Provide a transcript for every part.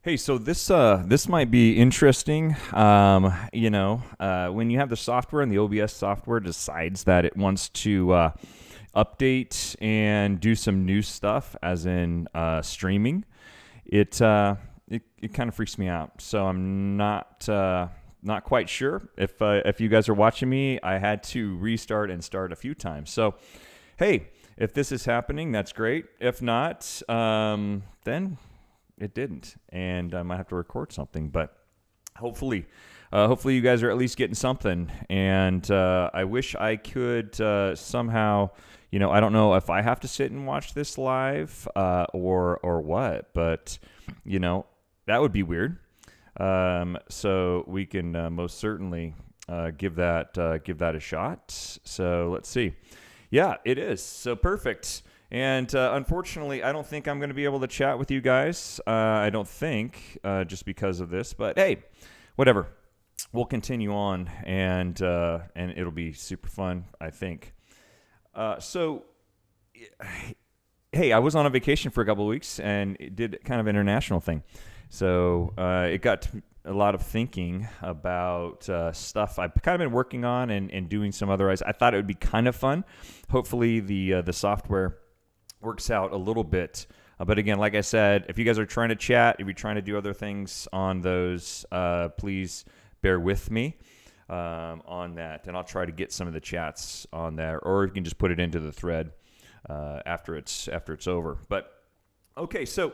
Hey, so this might be interesting. When you have the software and the OBS software decides that it wants to update and do some new stuff, as in streaming, it kind of freaks me out. So I'm not quite sure if you guys are watching me. I had to restart and start a few times. So hey, if this is happening, that's great. If not, then it didn't, and I might have to record something. But hopefully, hopefully you guys are at least getting something. And I wish I could somehow, I don't know if I have to sit and watch this live or what, but that would be weird. So we can most certainly give that a shot. So let's see. Yeah, it is. So perfect. And unfortunately, I don't think I'm going to be able to chat with you guys. I don't think, just because of this. But hey, whatever. We'll continue on, and it'll be super fun, I think. So, hey, I was on a vacation for a couple of weeks and did kind of an international thing. So it got a lot of thinking about stuff I've kind of been working on and doing some otherwise. I thought it would be kind of fun. Hopefully, the software works out a little bit. But again, like I said, if you guys are trying to chat, if you're trying to do other things on those, please bear with me on that. And I'll try to get some of the chats on there, or you can just put it into the thread after it's over. But okay, so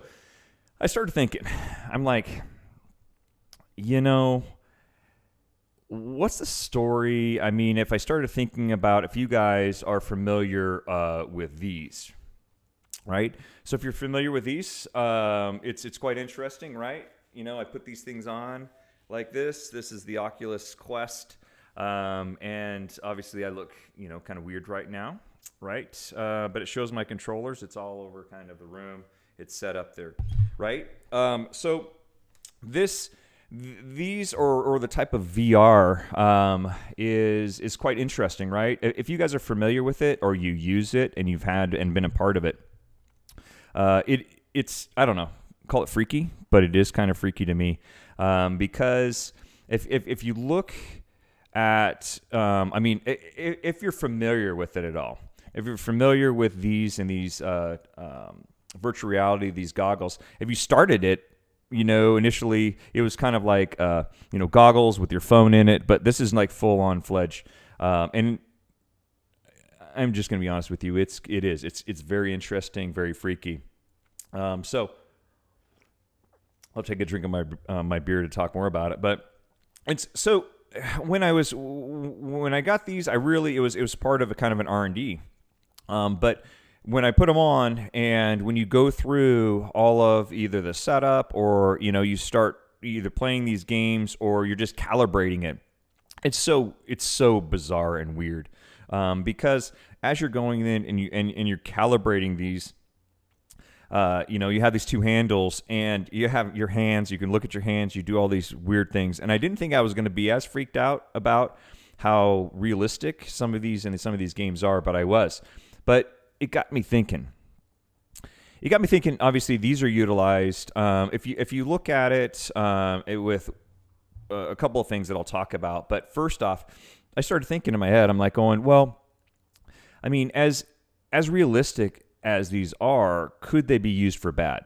I started thinking, I'm like, what's the story? I mean, if I started thinking about if you guys are familiar with these, right? So if you're familiar with these, it's quite interesting, right? I put these things on like this. This is the Oculus Quest, and obviously I look, kind of weird right now, right? But it shows my controllers. It's all over kind of the room. It's set up there, right? So these or the type of VR is quite interesting, right? If you guys are familiar with it or you use it and you've had and been a part of it, it's I don't know, call it freaky, but it is kind of freaky to me, because if you look at if you're familiar with it at all, if you're familiar with these and these virtual reality, these goggles, if you started it, initially it was kind of like goggles with your phone in it, but this is like full on fledged, and I'm just going to be honest with you. It's very interesting, very freaky. So I'll take a drink of my beer to talk more about it. But it's so when I got these, it was part of a kind of an R&D. But when I put them on, and when you go through all of either the setup or you start either playing these games or you're just calibrating it, it's so bizarre and weird, because as you're going in and you're calibrating these, you have these two handles and you have your hands. You can look at your hands. You do all these weird things, and I didn't think I was going to be as freaked out about how realistic some of these games are, but I was. But it got me thinking. Obviously, these are utilized. If you look at it, with a couple of things that I'll talk about. But first off, I started thinking in my head. I'm like going, well, I mean, as realistic as these are, could they be used for bad?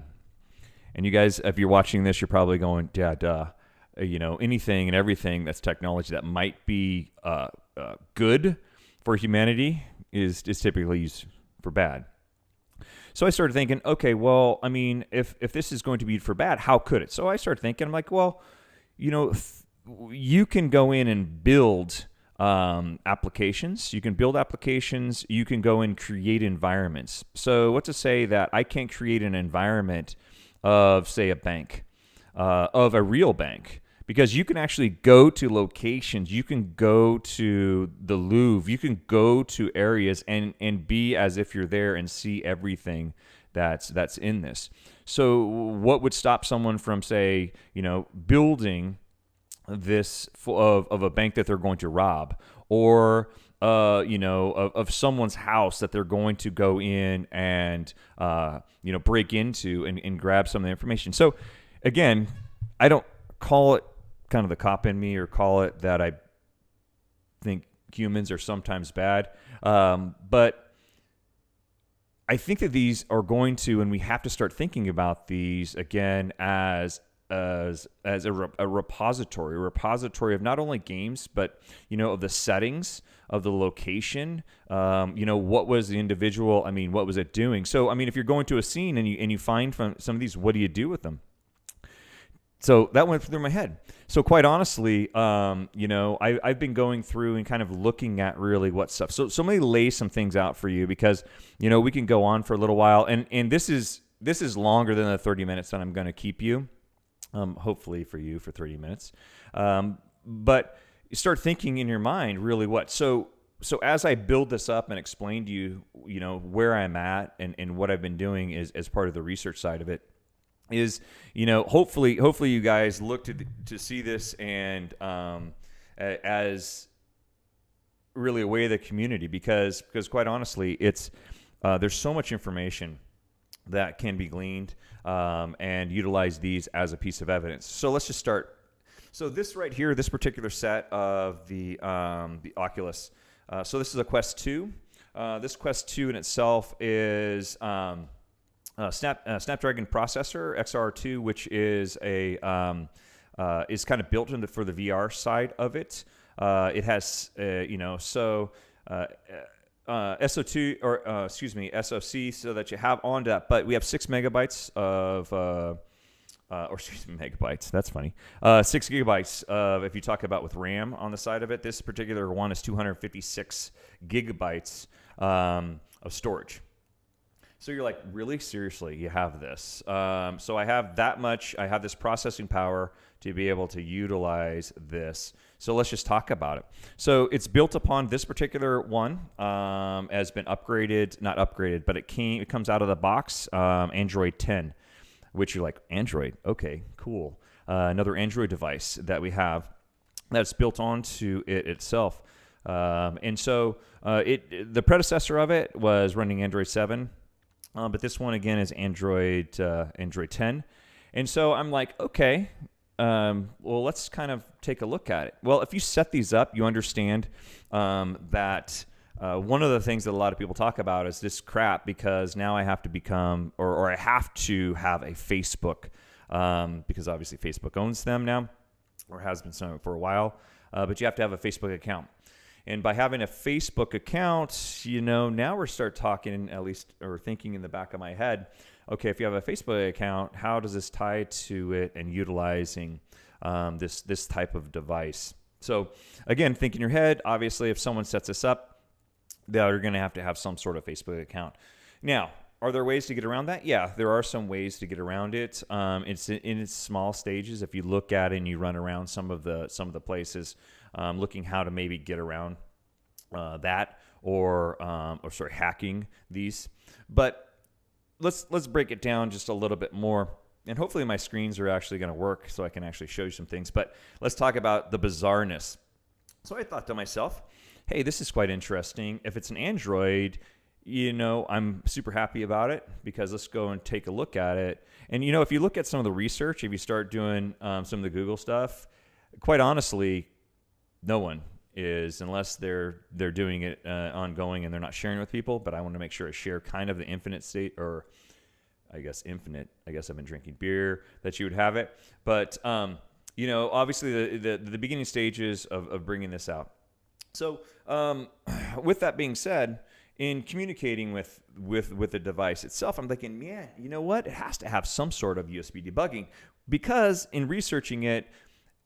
And you guys, if you're watching this, you're probably going, yeah, duh. Anything and everything that's technology that might be good for humanity is typically used for bad. So I started thinking, okay, well, I mean, if this is going to be for bad, how could it? So I started thinking, I'm like, well, you can go in and build applications. You can build applications. You can go and create environments. So what's to say that I can't create an environment of, say, a bank, of a real bank? Because you can actually go to locations. You can go to the Louvre. You can go to areas and be as if you're there and see everything that's in this. So what would stop someone from, say, building this of a bank that they're going to rob, or of someone's house that they're going to go in and break into and grab some of the information? So again, I don't call it kind of the cop in me or call it that I think humans are sometimes bad. But I think that these are going to, and we have to start thinking about these again as a repository of not only games, but, of the settings, of the location, what was the individual, what was it doing? So, if you're going to a scene and you find from some of these, what do you do with them? So that went through my head. So quite honestly, I've been going through and kind of looking at really what stuff. So let me lay some things out for you because, we can go on for a little while. And this is longer than the 30 minutes that I'm going to keep you. Hopefully for you for 30 minutes. But you start thinking in your mind really what. So as I build this up and explain to you, where I'm at and what I've been doing is as part of the research side of it, is, hopefully you guys look to see this and as really a way of the community because quite honestly, it's there's so much information that can be gleaned and utilize these as a piece of evidence. So let's just start. So this right here, this particular set of the Oculus. So this is a Quest 2. This Quest 2 in itself is Snapdragon processor XR2, which is is kind of built into for the VR side of it. It has SO2 or SoC, so that you have on that. But we have 6 megabytes of megabytes. That's funny. 6 gigabytes of, if you talk about with RAM on the side of it. This particular one is 256 gigabytes of storage. So you're like, really? Seriously, you have this? So I have that much. I have this processing power to be able to utilize this. So let's just talk about it. So it's built upon this particular one, has been upgraded, not upgraded, but it comes out of the box, Android 10, which you're like, Android? Okay, cool. Another Android device that we have that's built onto it itself. And so the predecessor of it was running Android 7. But this one, again, is Android 10. And so I'm like, okay, well, let's kind of take a look at it. Well, if you set these up, you understand that one of the things that a lot of people talk about is this crap because now I have to become, or I have to have a Facebook because obviously Facebook owns them now or has been so for a while. But you have to have a Facebook account. And by having a Facebook account, now we're start talking at least or thinking in the back of my head, okay, if you have a Facebook account, how does this tie to it and utilizing this type of device? So again, think in your head, obviously if someone sets this up, they're going to have some sort of Facebook account. Now, are there ways to get around that? Yeah, there are some ways to get around it. It's in its small stages. If you look at it and you run around some of the places, looking how to maybe get around that or sort of hacking these. But let's break it down just a little bit more. And hopefully my screens are actually going to work so I can actually show you some things. But let's talk about the bizarreness. So I thought to myself, hey, this is quite interesting. If it's an Android, I'm super happy about it because let's go and take a look at it. And, if you look at some of the research, if you start doing some of the Google stuff, quite honestly, no one is, unless they're doing it ongoing and they're not sharing with people. But I want to make sure I share kind of the infinite state, or I guess infinite. I guess I've been drinking beer that you would have it. But, obviously the beginning stages of bringing this out. So with that being said, in communicating with the device itself, I'm thinking, man, you know what? It has to have some sort of USB debugging because in researching it,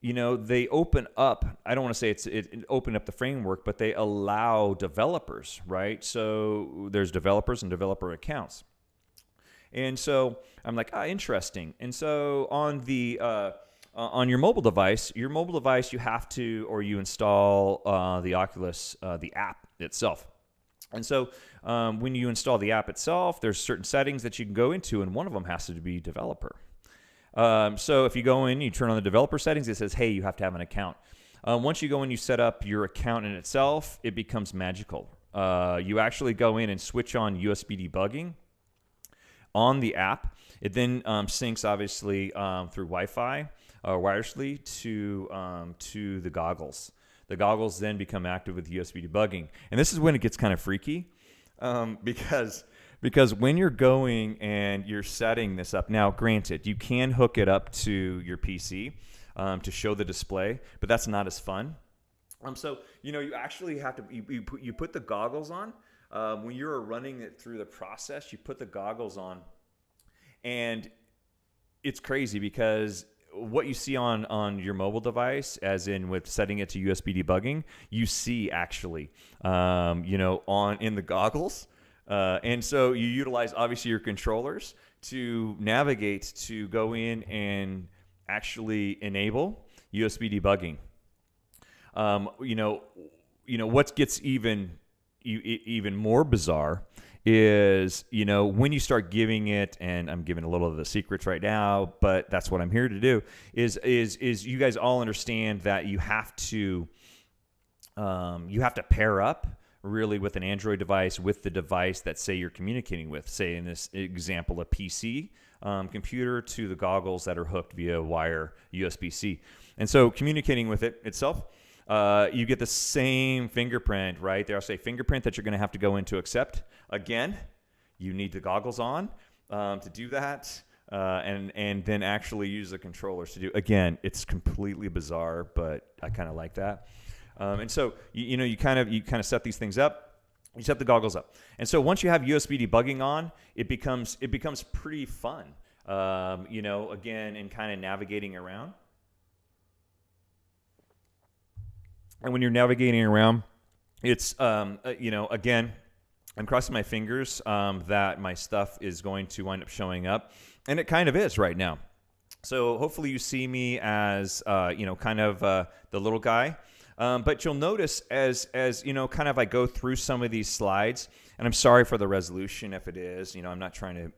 they open up, I don't want to say it opened up the framework, but they allow developers, right? So there's developers and developer accounts. And so I'm like, interesting. And so on the on your mobile device, you have to, or you install the Oculus, the app itself. And so when you install the app itself, there's certain settings that you can go into, and one of them has to be developer. So if you go in, you turn on the developer settings, it says, hey, you have to have an account. Once you go in, you set up your account in itself, it becomes magical. You actually go in and switch on USB debugging on the app. It then syncs obviously through Wi-Fi wirelessly to the goggles. The goggles then become active with USB debugging, and this is when it gets kind of freaky, because when you're going and you're setting this up. Now, granted, you can hook it up to your PC to show the display, but that's not as fun. So you actually have to you put the goggles on when you're running it through the process. You put the goggles on, and it's crazy because what you see on your mobile device, as in with setting it to USB debugging, you see actually, in the goggles. And so you utilize obviously your controllers to navigate to go in and actually enable USB debugging. What gets even more bizarre is, when you start giving it, and I'm giving a little of the secrets right now, but that's what I'm here to do, is you guys all understand that you have to pair up really with an Android device with the device that, say, you're communicating with, say in this example, a PC computer to the goggles that are hooked via wire USB-C. And so communicating with it itself, you get the same fingerprint, right? They'll say fingerprint that you're going to have to go in to accept. Again, you need the goggles on to do that, and then actually use the controllers to do. Again, it's completely bizarre, but I kind of like that. And so you kind of set these things up. You set the goggles up, and so once you have USB debugging on, it becomes pretty fun. Again, in kind of navigating around. And when you're navigating around, it's, again, I'm crossing my fingers that my stuff is going to wind up showing up. And it kind of is right now. So hopefully you see me as, the little guy. But you'll notice as kind of I go through some of these slides, and I'm sorry for the resolution if it is, I'm not trying to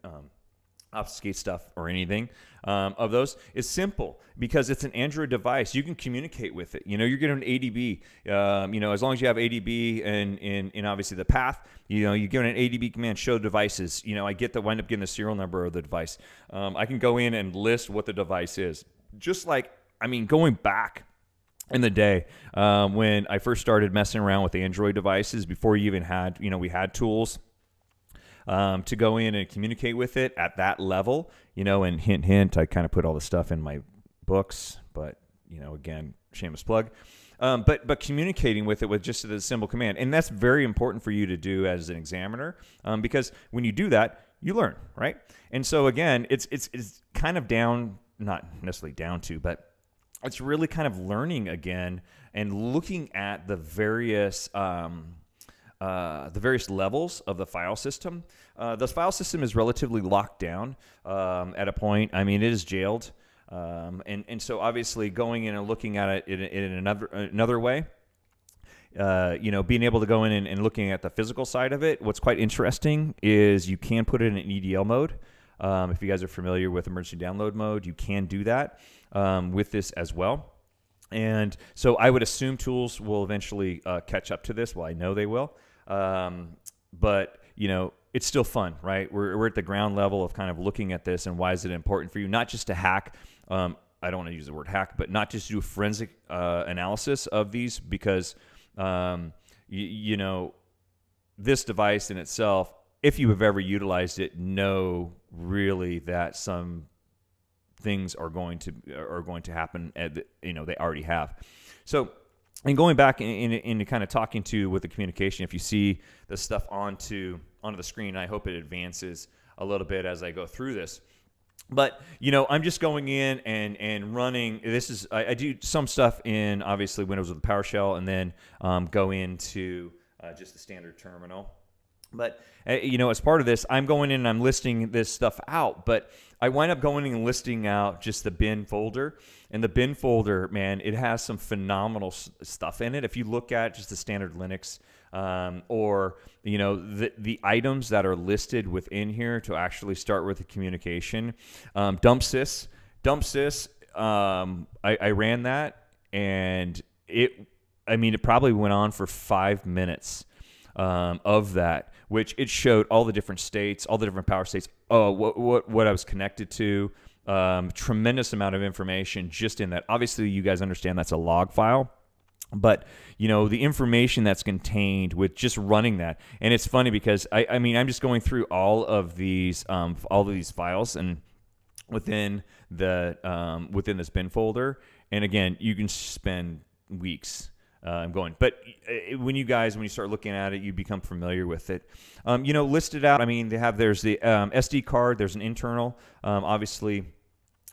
obfuscate stuff or anything of those. It's simple because it's an Android device. You can communicate with it. You're getting an ADB. As long as you have ADB and in obviously the path, you give an ADB command, show devices. I wind up getting the serial number of the device. I can go in and list what the device is. Just like, going back in the day when I first started messing around with Android devices, before you even had, we had tools to go in and communicate with it at that level, and hint, I kind of put all the stuff in my books, but, again, shameless plug. But communicating with it with just a simple command. And that's very important for you to do as an examiner, because when you do that, you learn, right? And so, again, it's kind of down, not necessarily down to, but it's really kind of learning again and looking at the various levels of the file system. The file system is relatively locked down at a point. It is jailed. And so obviously going in and looking at it in another way, being able to go in and looking at the physical side of it, what's quite interesting is you can put it in EDL mode. If you guys are familiar with emergency download mode, you can do that with this as well. And so I would assume tools will eventually catch up to this. Well, I know they will. But, it's still fun, right? We're at the ground level of kind of looking at this and why is it important for you, not just to hack. I don't want to use the word hack, but not just do forensic analysis of these because, this device in itself, if you have ever utilized it, know really that some things are going to happen. They already have. So, and going back into kind of talking to with the communication, if you see the stuff onto the screen, I hope it advances a little bit as I go through this. But, I'm just going in and running. I do some stuff in, obviously, Windows with PowerShell, and then go into just the standard terminal. But, as part of this, I'm going in and I'm listing this stuff out. But I wind up going in and listing out just the bin folder. And the bin folder, man, it has some phenomenal stuff in it. If you look at just the standard Linux or, the items that are listed within here to actually start with the communication. Dumpsys, I ran that, and it probably went on for 5 minutes. of that, which it showed all the different states, all the different power states, what I was connected to. Tremendous amount of information just in that. Obviously, you guys understand that's a log file. But, the information that's contained with just running that. And it's funny because, I mean, I'm just going through all of these files and within this bin folder. And again, you can spend weeks going. But when you start looking at it, you become familiar with it. Listed out, I mean, there's the SD card, there's an internal, obviously,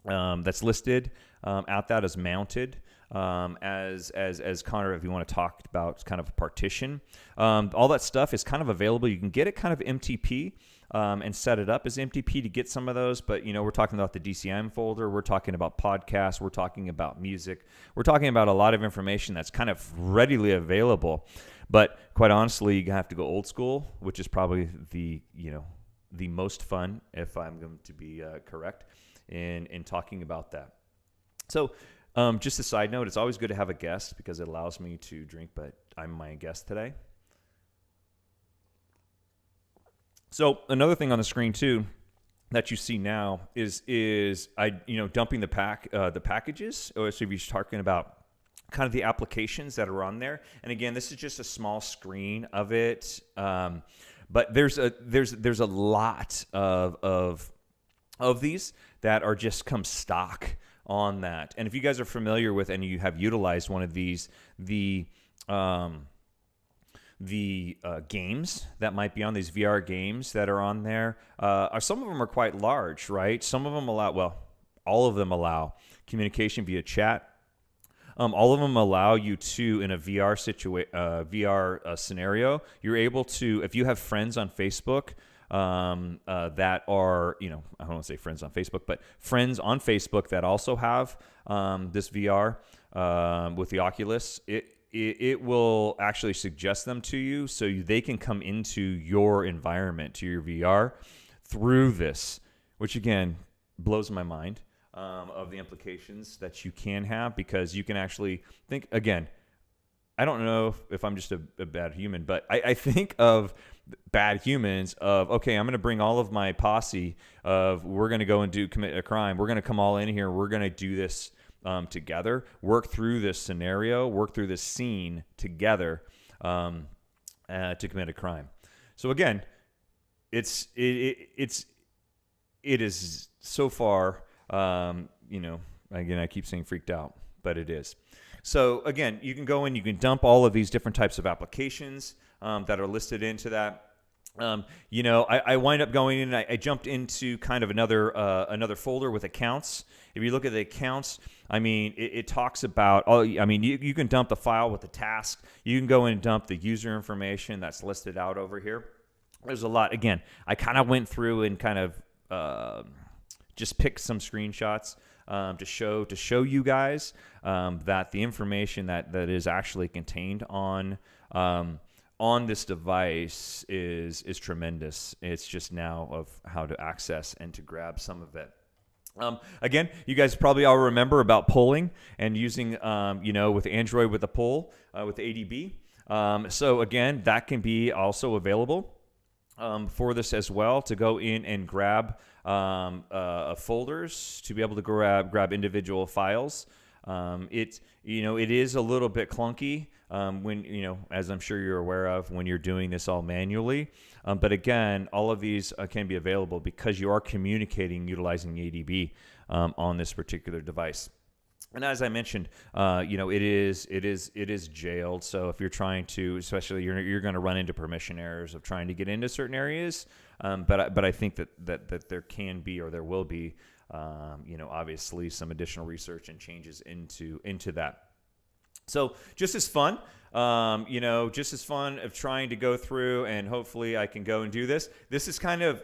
that's listed out that as mounted. As Connor, if you want to talk about kind of a partition, all that stuff is kind of available. You can get it kind of MTP and set it up as MTP to get some of those. But we're talking about the DCM folder. We're talking about podcasts. We're talking about music. We're talking about a lot of information that's kind of readily available. But quite honestly, you have to go old school, which is probably the most fun, if I'm going to be correct in talking about that. So. Just a side note, it's always good to have a guest because it allows me to drink, but I'm my guest today. So another thing on the screen too that you see now is I dumping the packages. So if you're talking about kind of the applications that are on there, and again, this is just a small screen of it, but there's a lot of these that are just come stock on that. And if you guys are familiar with and you have utilized one of these, the games that might be on these VR games that are on there, some of them are quite large, right? Some of them all of them allow communication via chat. All of them allow you to, in a VR scenario, you're able to, if you have friends on Facebook, that are, I don't want to say friends on Facebook, but friends on Facebook that also have this VR with the Oculus, it will actually suggest them to you so they can come into your environment, to your VR through this, which again blows my mind of the implications that you can have, because you can actually think, again, I don't know if I'm just a bad human, but I think of bad humans of, okay, I'm going to bring all of my posse of, we're going to go and commit a crime. We're going to come all in here. We're going to do this together, work through this scenario, work through this scene together to commit a crime. So again, it is so far, again, I keep saying freaked out, but it is. So again, you can go in, you can dump all of these different types of applications that are listed into that. I wind up going in, I jumped into kind of another folder with accounts. If you look at the accounts, I mean, it talks about, you can dump the file with the task. You can go in and dump the user information that's listed out over here. There's a lot. Again, I kind of went through and kind of just picked some screenshots to show you guys that the information that is actually contained on this device is tremendous. It's just now of how to access and to grab some of it. Again, you guys probably all remember about polling and using, with Android with the poll with ADB. So again, that can be also available for this as well, to go in and grab folders, to be able to grab individual files. It is a little bit clunky when, as I'm sure you're aware of, when you're doing this all manually. But again, all of these can be available because you are communicating utilizing ADB on this particular device. And as I mentioned, it is jailed. So if you're trying to, especially you're going to run into permission errors of trying to get into certain areas. But I think that there can be, or there will be, obviously some additional research and changes into that. So just as fun, of trying to go through, and hopefully I can go and do this. This is kind of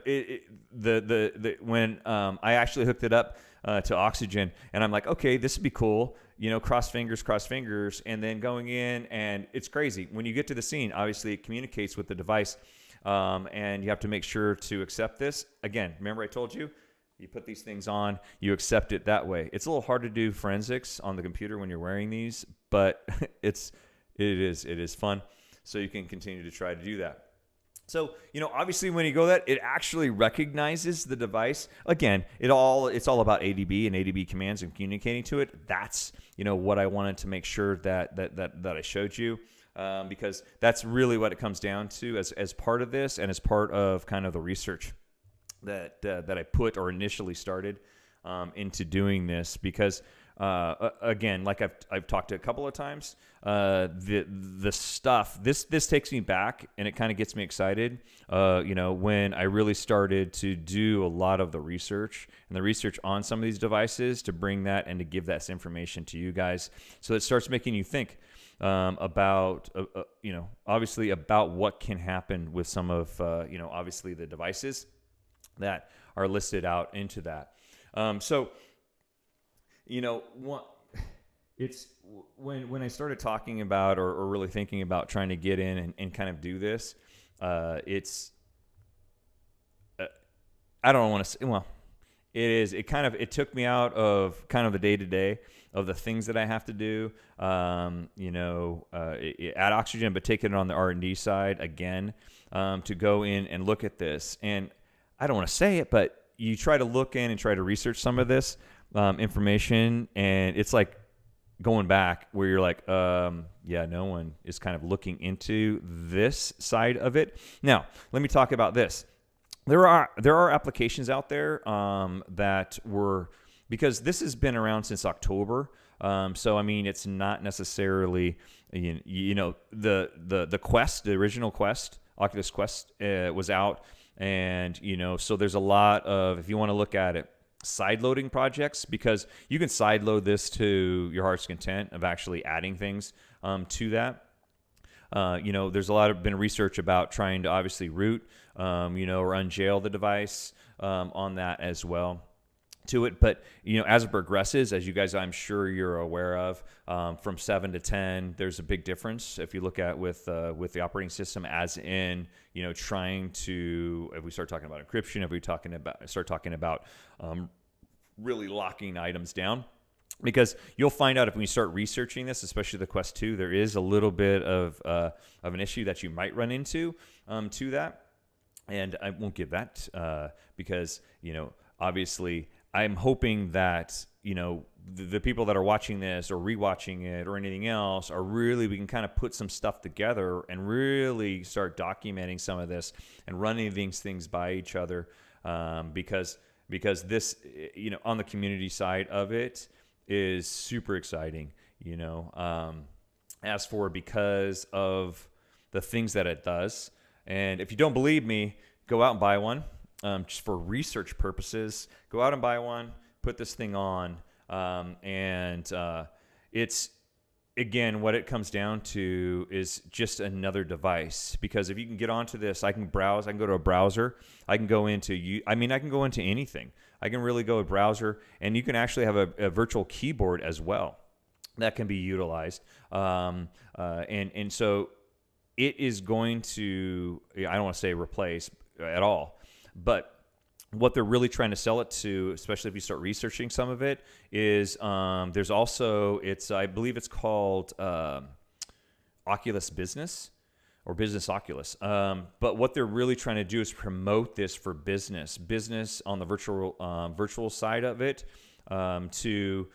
when I actually hooked it up to Oxygen, and I'm like, okay, this would be cool. Cross fingers, and then going in, and it's crazy. When you get to the scene, obviously it communicates with the device, and you have to make sure to accept this. Again, remember I told you, you put these things on, you accept it that way. It's a little hard to do forensics on the computer when you're wearing these, but it is fun. so you can continue to try to do that. So, obviously when you go that, it actually recognizes the device. Again, it's all about ADB and ADB commands and communicating to it. That's, what I wanted to make sure that I showed you, because that's really what it comes down to as part of this and as part of kind of the research that I put or initially started into doing this, because again, like I've talked a couple of times, the stuff this takes me back, and it kind of gets me excited. When I really started to do a lot of the research on some of these devices to bring that and to give that information to you guys, so it starts making you think about obviously about what can happen with some of obviously the devices that are listed out into that. It's when I started talking about or really thinking about trying to get in and kind of do this, it's I don't want to say, well, it took me out of kind of the day-to-day of the things that I have to do, add oxygen, but take it on the R&D side again, to go in and look at this. And I don't want to say it, but you try to look in and try to research some of this information, and it's like going back where you're like, no one is kind of looking into this side of it. Now, let me talk about this. There are applications out there that were, because this has been around since October. So I mean, it's not necessarily the Quest, the original Quest, Oculus Quest was out. And, so there's a lot of, if you want to look at it, side loading projects, because you can side load this to your heart's content of actually adding things to that. There's a lot of been research about trying to obviously root, or unjail the device on that as well to it. But, as it progresses, as you guys, I'm sure you're aware of, from 7 to 10, there's a big difference if you look at with the operating system, as in, trying to, if we start talking about encryption, if we start talking about really locking items down. Because you'll find out if we start researching this, especially the Quest 2, there is a little bit of an issue that you might run into to that. And I won't give that because, obviously I'm hoping that, the people that are watching this or rewatching it or anything else we can kind of put some stuff together and really start documenting some of this and running these things by each other. Because this, on the community side of it is super exciting, as for, because of the things that it does. And if you don't believe me, go out and buy one. Just for research purposes, go out and buy one, put this thing on. It's, again, what it comes down to is just another device, because if you can get onto this, I can browse, I can go to a browser, I can go into anything. I can really go to a browser, and you can actually have a virtual keyboard as well that can be utilized. And so it is going to, I don't want to say replace at all, but what they're really trying to sell it to, especially if you start researching some of it, is there's also, I believe it's called Oculus Business or Business Oculus. But what they're really trying to do is promote this for business on the virtual side of it, to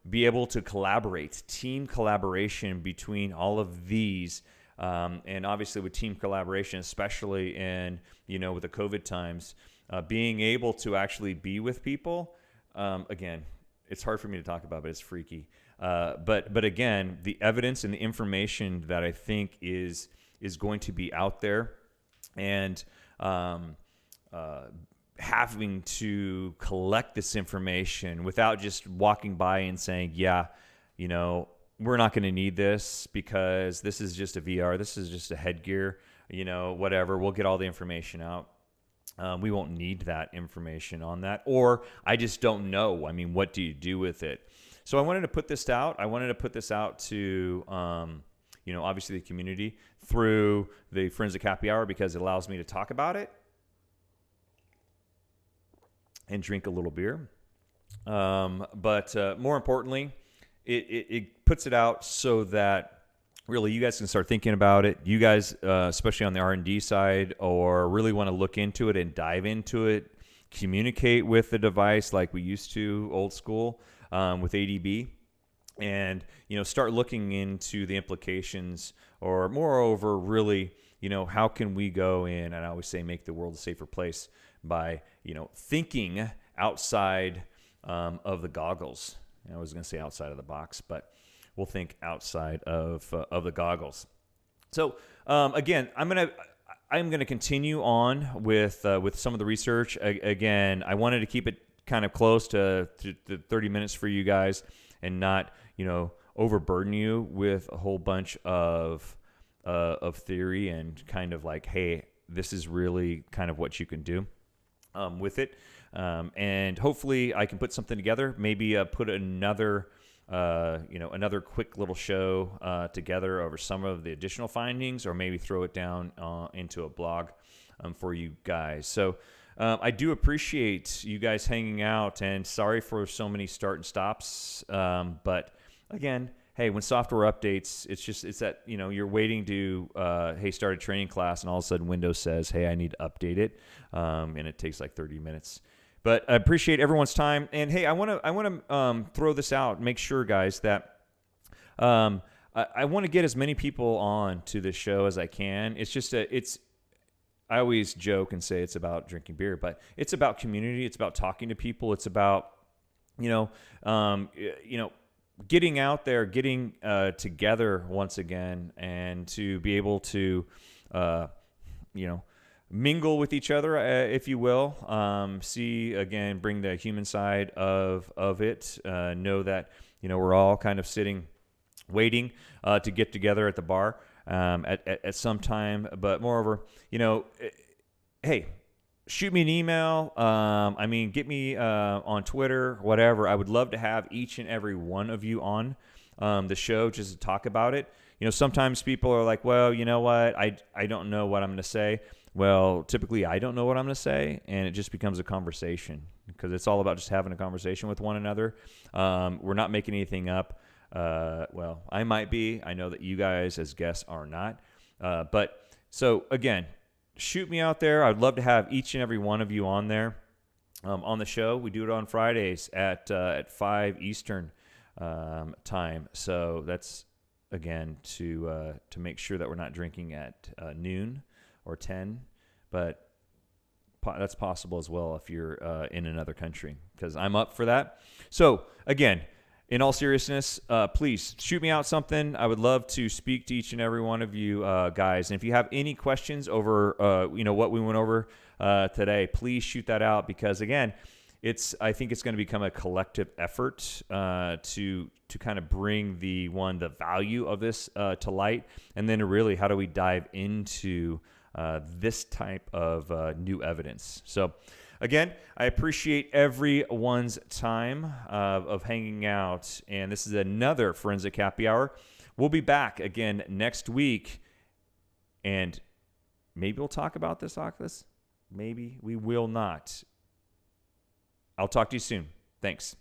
be able to collaborate, team collaboration between all of these. And obviously with team collaboration, especially in, with the COVID times, being able to actually be with people, again, it's hard for me to talk about, but it's freaky. But again, the evidence and the information that I think is going to be out there, and having to collect this information without just walking by and saying, yeah, we're not going to need this because this is just a VR, this is just a headgear, whatever, we'll get all the information out. We won't need that information on that. Or I just don't know. I mean, what do you do with it? So I wanted to put this out. I wanted to put this out to, obviously the community through the Forensic Happy Hour, because it allows me to talk about it and drink a little beer. But more importantly, it puts it out so that really, you guys can start thinking about it. You guys, especially on the R&D side, or really want to look into it and dive into it, communicate with the device like we used to, old school, with ADB, and start looking into the implications, or moreover, really, how can we go in, and I always say make the world a safer place by thinking outside of the goggles. I was going to say outside of the box, but we'll think outside of the goggles. So again, I'm gonna continue on with some of the research. Again, I wanted to keep it kind of close to 30 minutes for you guys, and not overburden you with a whole bunch of theory and kind of like, hey, this is really kind of what you can do with it. And hopefully I can put something together. Maybe put another quick little show together over some of the additional findings, or maybe throw it down into a blog for you guys. So I do appreciate you guys hanging out, and sorry for so many start and stops. But again, hey, when software updates, it's that, you're waiting to, hey, start a training class, and all of a sudden Windows says, hey, I need to update it. And it takes like 30 minutes. But I appreciate everyone's time. And hey, I want to throw this out. Make sure, guys, that I want to get as many people on to this show as I can. It's just I always joke and say it's about drinking beer, but it's about community. It's about talking to people. It's about getting out there, getting together once again, and to be able to mingle with each other, if you will. See, again, bring the human side of it. Know that we're all kind of sitting, waiting to get together at the bar at some time. But moreover, hey, shoot me an email. Get me on Twitter, whatever. I would love to have each and every one of you on the show just to talk about it. Sometimes people are like, well, you know what? I don't know what I'm going to say. Well, typically I don't know what I'm going to say, and it just becomes a conversation, because it's all about just having a conversation with one another. We're not making anything up. Well, I might be. I know that you guys as guests are not. But so again, shoot me out there. I'd love to have each and every one of you on there on the show. We do it on Fridays at 5 Eastern time. So that's, again, to make sure that we're not drinking at noon or 10, but that's possible as well if you're in another country, because I'm up for that. So again, in all seriousness, please shoot me out something. I would love to speak to each and every one of you guys. And if you have any questions over what we went over today, please shoot that out, because again, I think it's going to become a collective effort to kind of bring the value of this to light, and then really, how do we dive into this type of new evidence. So again, I appreciate everyone's time of hanging out, and this is another Forensic Happy Hour. We'll be back again next week, and maybe we'll talk about this Oculus. Maybe we will not. I'll talk to you soon. Thanks.